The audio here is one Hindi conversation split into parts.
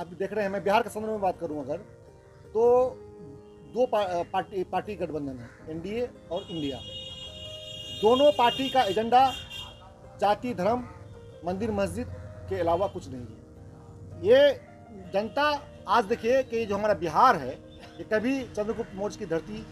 आप देख रहे हैं, मैं बिहार के संदर्भ में बात करूं अगर, तो दो पार्टी गठबंधन है, एनडीए और इंडिया। दोनों पार्टी का एजेंडा जाति, धर्म, मंदिर मस्जिद के अलावा कुछ नहीं है। ये जनता आज देखिए कि जो हमारा बिहार है, ये कभी चंद्रगुप्त मौर्य की धरती,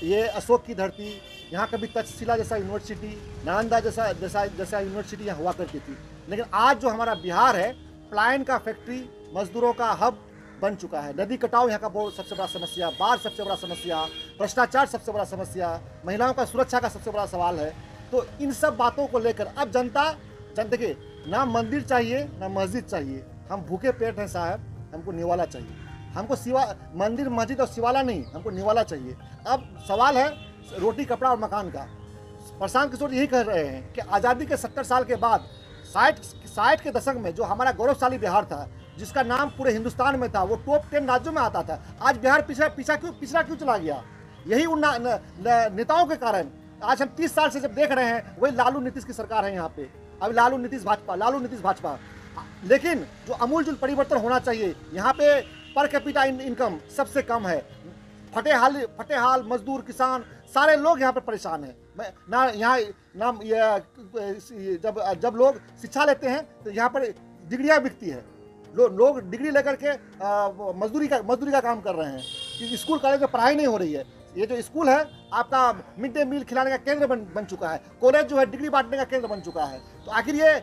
ये अशोक की धरती, यहाँ कभी तक्षशिला जैसा यूनिवर्सिटी, नालंदा जैसा यूनिवर्सिटी यहाँ हुआ करती थी। लेकिन आज जो हमारा बिहार है, प्लाइन का फैक्ट्री, मजदूरों का हब बन चुका है। नदी कटाव यहाँ का बहुत सबसे बड़ा समस्या, बाढ़ सबसे बड़ा समस्या, भ्रष्टाचार सबसे बड़ा समस्या, महिलाओं का सुरक्षा का सबसे बड़ा सवाल है। तो इन सब बातों को लेकर अब जनता देखिए, ना मंदिर चाहिए ना मस्जिद चाहिए, हम भूखे पेट हैं साहब, हमको निवाला चाहिए। हमको मंदिर मस्जिद और शिवाला नहीं, हमको निवाला चाहिए। अब सवाल है रोटी कपड़ा और मकान का। प्रशांत किशोर यही कह रहे हैं कि आज़ादी के 70 साल के बाद 60 के दशक में जो हमारा गौरवशाली बिहार था, जिसका नाम पूरे हिंदुस्तान में था, वो टॉप 10 राज्यों में आता था, आज बिहार पिछड़ा क्यों चला गया? यही उन नेताओं के कारण आज हम 30 साल से जब देख रहे हैं, वही लालू नीतीश की सरकार है यहाँ पे। अब लालू नीतीश भाजपा। लेकिन जो अमूलचूल परिवर्तन होना चाहिए, यहाँ पे पर कैपिटा इनकम सबसे कम है। फटेहाल मजदूर, किसान, सारे लोग यहाँ पर परेशान हैं। जब लोग शिक्षा लेते हैं तो यहाँ पर डिग्रियाँ बिकती है। लोग डिग्री लेकर के मजदूरी का काम कर रहे हैं कि स्कूल कॉलेज में पढ़ाई नहीं हो रही है। ये जो स्कूल है आपका मिड डे मील खिलाने का केंद्र बन चुका है, कॉलेज जो है डिग्री बांटने का केंद्र बन चुका है। तो आखिर ये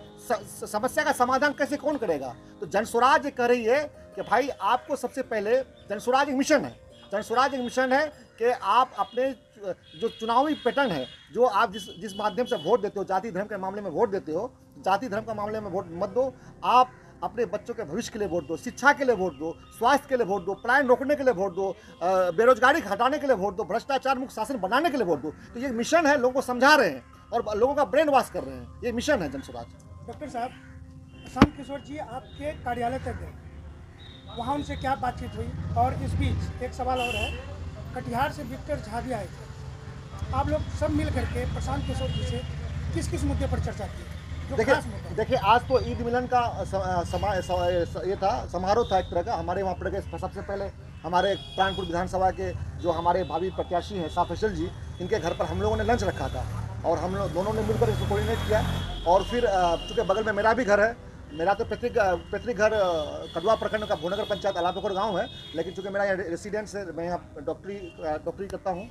समस्या का समाधान कैसे कौन करेगा? तो जनस्वराज कह रही है कि भाई आपको सबसे पहले जनस्वराज एक मिशन है कि आप अपने जो चुनावी पैटर्न है, जो आप जिस माध्यम से वोट देते हो, जाति धर्म के मामले में वोट देते हो, जाति धर्म के मामले में वोट मत दो। आप अपने बच्चों के भविष्य के लिए वोट दो, शिक्षा के लिए वोट दो, स्वास्थ्य के लिए वोट दो, पलायन रोकने के लिए वोट दो, बेरोजगारी हटाने के लिए वोट दो, भ्रष्टाचार मुक्त शासन बनाने के लिए वोट दो। तो ये मिशन है, लोगों को समझा रहे हैं और लोगों का ब्रेन वॉश कर रहे हैं। ये मिशन है जनस्वराज। डॉक्टर साहब, प्रशांत किशोर जी आपके कार्यालय तक गए, वहाँ उनसे क्या बातचीत हुई? और इस बीच एक सवाल और है, कटिहार से विक्टर झा भी आए थे, आप लोग सब मिल करके प्रशांत किशोर जी से किस मुद्दे पर चर्चा की? देखिए आज तो ईद मिलन का ये था, समारोह था एक तरह का। हमारे वहाँ पर सबसे पहले हमारे प्राणपुर विधानसभा के जो हमारे भावी प्रत्याशी हैं शाह फैसल जी, इनके घर पर हम लोगों ने लंच रखा था और हम लोग दोनों ने मिलकर इसको कोऑर्डिनेट किया। और फिर चूँकि बगल में मेरा भी घर है, मेरा तो पैतृक घर कदवा प्रखंड का भुवनगर पंचायत अलापोखर गाँव है, लेकिन चूँकि मेरा यहाँ रेसिडेंस है, मैं यहाँ डॉक्टरी करता हूँ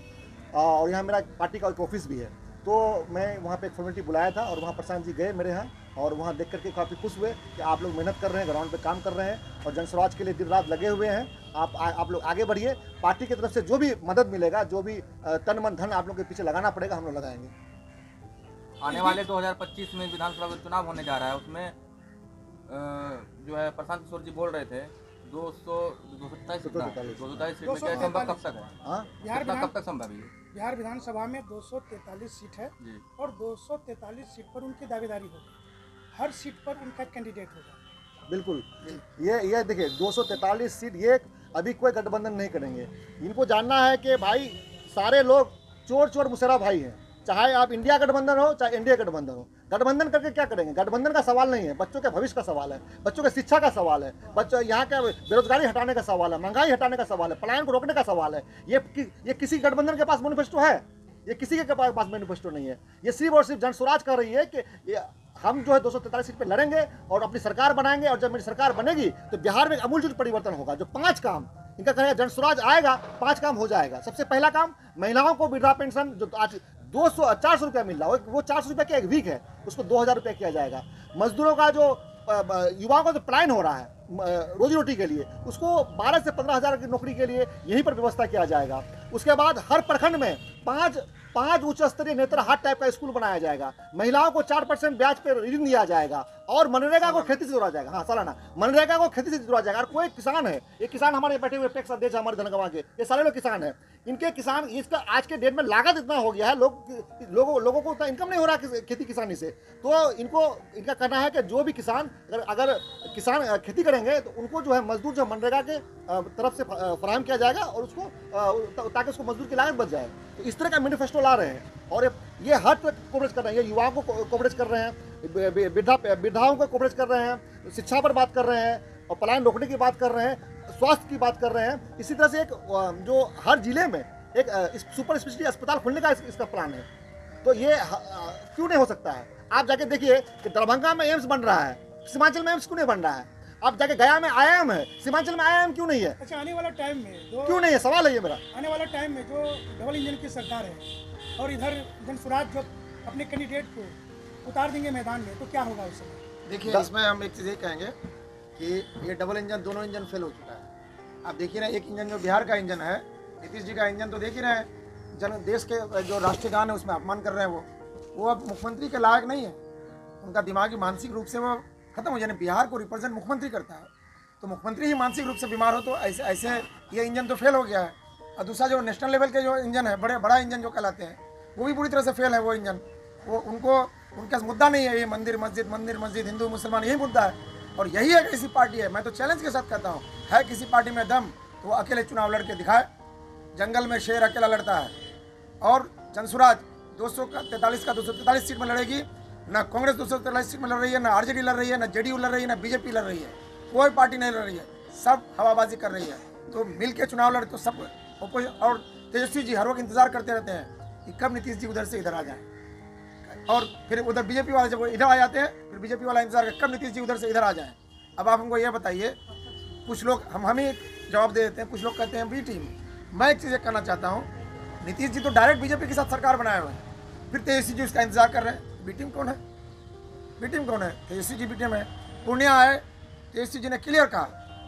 और यहाँ मेरा पार्टी का एक ऑफिस भी है। तो मैं वहाँ पे एक फॉर्मेलिटी बुलाया था और वहाँ प्रशांत जी गए मेरे यहाँ और वहाँ देख करके काफ़ी खुश हुए कि आप लोग मेहनत कर रहे हैं, ग्राउंड पे काम कर रहे हैं और जनस्वराज के लिए दिन रात लगे हुए हैं। आप लोग आगे बढ़िए, पार्टी की तरफ से जो भी मदद मिलेगा, जो भी तन मन धन आप लोग के पीछे लगाना पड़ेगा, हम लोग लगाएंगे। आने वाले 2025 में विधानसभा का चुनाव होने जा रहा है, उसमें जो है प्रशांत किशोर जी बोल रहे थे 227 सीट में क्या संभव कब तक है? कब तक संभव है? बिहार विधानसभा में 243 सीट है और 243 सीट पर उनकी दावेदारी होगी, हर सीट पर उनका कैंडिडेट होगा। बिल्कुल, ये देखिए 243 सीट, ये अभी कोई गठबंधन नहीं करेंगे। इनको जानना है कि भाई सारे लोग चोर मुशर्रफ भाई हैं, चाहे आप इंडिया गठबंधन हो चाहे एनडीए गठबंधन हो। गठबंधन करके क्या करेंगे? गठबंधन का सवाल नहीं है, बच्चों के भविष्य का सवाल है, बच्चों के शिक्षा का सवाल है, बच्चों यहाँ के बेरोजगारी हटाने का सवाल है, महंगाई हटाने का सवाल है, पलायन को रोकने का सवाल है। ये किसी गठबंधन के पास मैनिफेस्टो है? ये किसी के पास मैनिफेस्टो नहीं है। ये सिर्फ और सिर्फ जनस्वराज कर रही है कि हम जो है 243 सीट पे लड़ेंगे और अपनी सरकार बनाएंगे और जब मेरी सरकार बनेगी तो बिहार में अमूलचूल परिवर्तन होगा। जो 5 काम इनका कहेगा जनस्वराज आएगा, 5 काम हो जाएगा। सबसे पहला काम, महिलाओं को वृद्धा पेंशन जो आज 400 रुपया मिल रहा है, वो 400 रुपये का एक वीक है, उसको 2000 रुपये किया जाएगा। मजदूरों का जो युवाओं का जो प्लान हो रहा है रोजी रोटी के लिए, उसको 12 से 15 हज़ार की नौकरी के लिए यहीं पर व्यवस्था किया जाएगा। उसके बाद हर प्रखंड में 5 उच्च स्तरीय नेत्र हाट टाइप का स्कूल बनाया जाएगा। महिलाओं को 4% ब्याज पर ऋण दिया जाएगा और मनरेगा को खेती से जोड़ा जाएगा। हाँ, सालाना मनरेगा को खेती से जोड़ा जाएगा। और कोई किसान है, ये किसान हमारे बैठे हुए टैक्स अध्यक्ष हमारे धनगवा के, ये सारे लोग किसान हैं। इनके किसान, इसका आज के डेट में लागत इतना हो गया है, लोगों को उतना इनकम नहीं हो रहा खेती किसानी से। तो इनका कहना है कि जो भी किसान अगर किसान खेती करेंगे तो उनको जो है मजदूर जो मनरेगा के तरफ से फराहम किया जाएगा और उसको ताकि उसको मजदूर की लागत बच जाए। तो इस तरह का मैनिफेस्टो ला रहे हैं और ये हर तरह कवरेज कर रहे हैं। ये युवाओं को कवरेज कर रहे हैं, वृद्धाओं को कवरेज कर रहे हैं, शिक्षा पर बात कर रहे हैं, और पलायन रोकने की बात कर रहे हैं, स्वास्थ्य की बात कर रहे हैं। इसी तरह से एक जो हर जिले में एक सुपर स्पेशलिटी अस्पताल खोलने का इसका प्लान है। तो ये क्यों नहीं हो सकता है? आप जाके देखिए कि दरभंगा में एम्स बन रहा है, सीमांचल में एम्स क्यों नहीं बन रहा है? आप जाके गया में IIM है, सीमांचल में IIM क्यों नहीं है? अच्छा, आने वाला टाइम में जो क्यों नहीं है, सवाल है ये मेरा। आने वाला टाइम में जो डबल इंजन की सरकार है और इधर जनसुराज जो अपने कैंडिडेट को उतार देंगे मैदान में, तो क्या होगा उस समय? देखिए, इसमें हम एक चीज़ ये कहेंगे कि ये डबल इंजन, दोनों इंजन फेल हो चुका है। आप देखिए ना, एक इंजन जो बिहार का इंजन है, नीतीश जी का इंजन, तो देख ही रहे हैं, देश के जो राष्ट्रीय गान है उसमें अपमान कर रहे हैं। वो अब मुख्यमंत्री के लायक नहीं है। उनका दिमागी मानसिक रूप से वो खत्म हो जाए। बिहार को रिप्रेजेंट मुख्यमंत्री करता है, तो मुख्यमंत्री ही मानसिक रूप से बीमार हो तो ऐसे ये इंजन तो फेल हो गया है। और दूसरा जो नेशनल लेवल के जो इंजन है, बड़ा इंजन जो कहलाते हैं, वो भी पूरी तरह से फेल है। वो इंजन, वो उनका मुद्दा नहीं है ये मंदिर मस्जिद हिंदू मुसलमान, यही मुद्दा है। और यही एक ऐसी पार्टी है, मैं तो चैलेंज के साथ कहता हूँ, है किसी पार्टी में दम तो वो अकेले चुनाव लड़ के दिखाए। जंगल में शेर अकेला लड़ता है। और जनसुराज 243 का 243 सीट में लड़ेगी। ना कांग्रेस 243 सीट में लड़ रही है, ना RJD लड़ रही है, ना JDU लड़ रही है, ना BJP लड़ रही है। कोई पार्टी नहीं लड़ रही है, सब हवाबाजी कर रही है। तो मिल के चुनाव लड़े तो सब और तेजस्वी जी हर वक्त इंतजार करते रहते हैं कि कब नीतीश जी उधर से इधर आ जाए, और फिर उधर BJP वाले जब इधर आ जाते हैं, फिर BJP वाला इंतजार करते कब नीतीश जी उधर से इधर आ जाए। अब आप हमको ये बताइए, कुछ लोग हम ही जवाब दे देते हैं, कुछ लोग कहते हैं B टीम। मैं एक चीज़ कहना चाहता हूँ, नीतीश जी तो डायरेक्ट BJP के साथ सरकार बनाए हुए हैं, फिर तेजस्वी जी उसका इंतजार कर रहे हैं। B टीम कौन है? B टीम कौन है? तेजस्वी जी B टीम है। पूर्णिया आए, तेजस्वी जी ने क्लियर कहा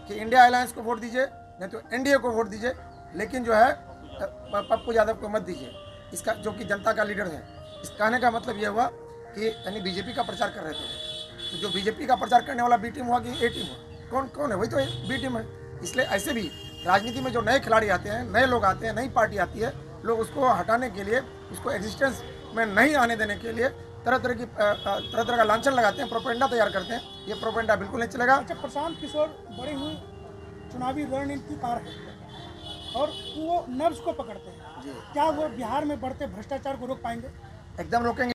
कि इंडिया अलायंस को वोट दीजिए, नहीं तो NDA को वोट दीजिए, लेकिन जो है पप्पू यादव को मत दीजिए, इसका जो कि जनता का लीडर है। इस कहने का मतलब ये हुआ कि यानी BJP का प्रचार कर रहे थे। तो जो BJP का प्रचार करने वाला B टीम हुआ कि A टीम हुआ? कौन है? वही तो B टीम है। इसलिए ऐसे भी राजनीति में जो नए खिलाड़ी आते हैं, नए लोग आते हैं, नई पार्टी आती है, लोग उसको हटाने के लिए, उसको एग्जिस्टेंस में नहीं आने देने के लिए तरह तरह का लांछन लगाते हैं, प्रोपेगेंडा तैयार करते हैं। ये प्रोपेगेंडा बिल्कुल नहीं चलेगा। अच्छा, प्रशांत किशोर बड़ी हुई चुनावी रणनीतिकार है और वो नर्व्स को पकड़ते हैं। क्या वो बिहार में बढ़ते भ्रष्टाचार को रोक पाएंगे? एकदम रोकेंगे।